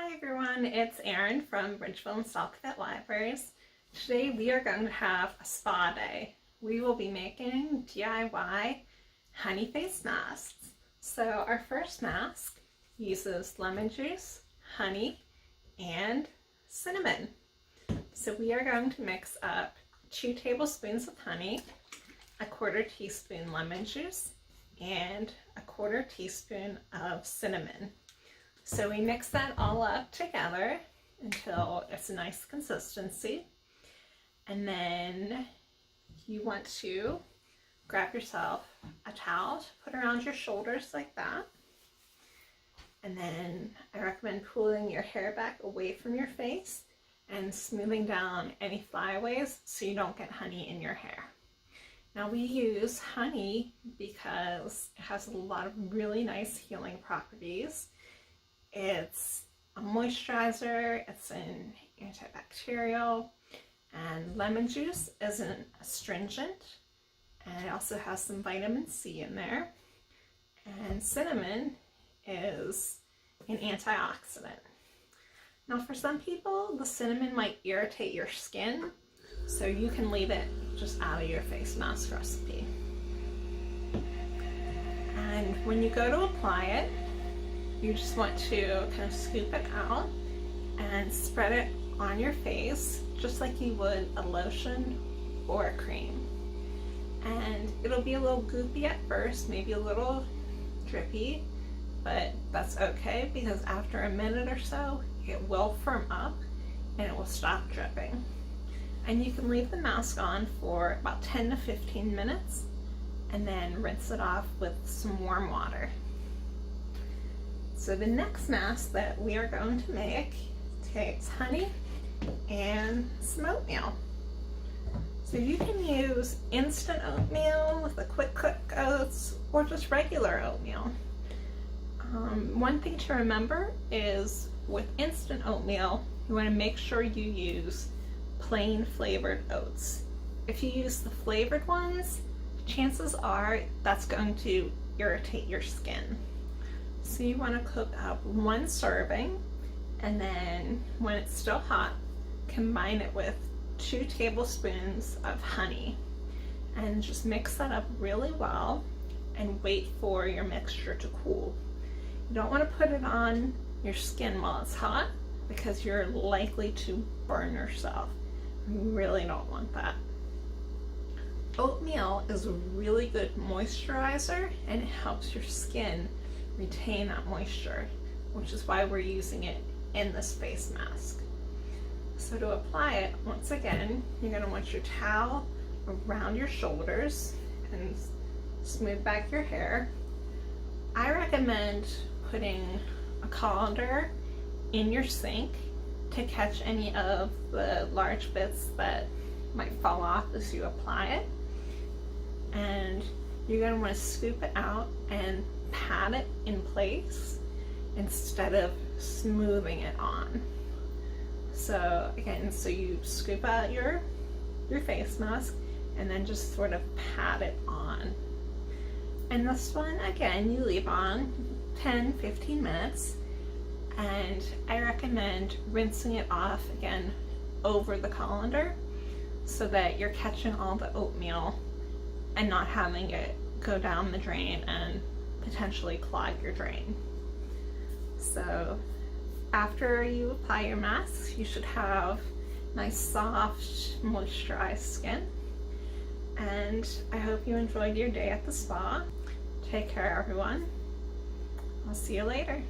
Hi everyone, it's Erin from Bridgeville and Salkvet Libraries. Today we are going to have a spa day. We will be making DIY honey face masks. So our first mask uses lemon juice, honey, and cinnamon. So we are going to mix up 2 tablespoons of honey, a 1/4 teaspoon lemon juice, and a 1/4 teaspoon of cinnamon. So we mix that all up together until it's a nice consistency. And then you want to grab yourself a towel to put around your shoulders like that. And then I recommend pulling your hair back away from your face and smoothing down any flyaways so you don't get honey in your hair. Now we use honey because it has a lot of really nice healing properties. It's a moisturizer, it's an antibacterial, and lemon juice is an astringent, and it also has some vitamin C in there. And cinnamon is an antioxidant. Now for some people, the cinnamon might irritate your skin, so you can leave it just out of your face mask recipe. And when you go to apply it, you just want to kind of scoop it out and spread it on your face just like you would a lotion or a cream. And it'll be a little goopy at first, maybe a little drippy, but that's okay because after a minute or so it will firm up and it will stop dripping. And you can leave the mask on for about 10 to 15 minutes and then rinse it off with some warm water. So the next mask that we are going to make takes honey and some oatmeal. So you can use instant oatmeal with the quick cook oats or just regular oatmeal. One thing to remember is with instant oatmeal, you want to make sure you use plain flavored oats. If you use the flavored ones, chances are that's going to irritate your skin. So you want to cook up 1 serving, and then when it's still hot, combine it with 2 tablespoons of honey and just mix that up really well and wait for your mixture to cool. You don't want to put it on your skin while it's hot because you're likely to burn yourself. You really don't want that. Oatmeal is a really good moisturizer and it helps your skin retain that moisture, which is why we're using it in this face mask. So to apply it, once again, you're going to want your towel around your shoulders and smooth back your hair. I recommend putting a colander in your sink to catch any of the large bits that might fall off as you apply it. And you're going to want to scoop it out and pat it in place instead of smoothing it on. So again, so you scoop out your face mask and then just sort of pat it on. And this one, again, you leave on 10-15 minutes, and I recommend rinsing it off again over the colander so that you're catching all the oatmeal and not having it go down the drain and potentially clog your drain. So after you apply your mask, you should have nice, soft, moisturized skin. And I hope you enjoyed your day at the spa. Take care, everyone. I'll see you later.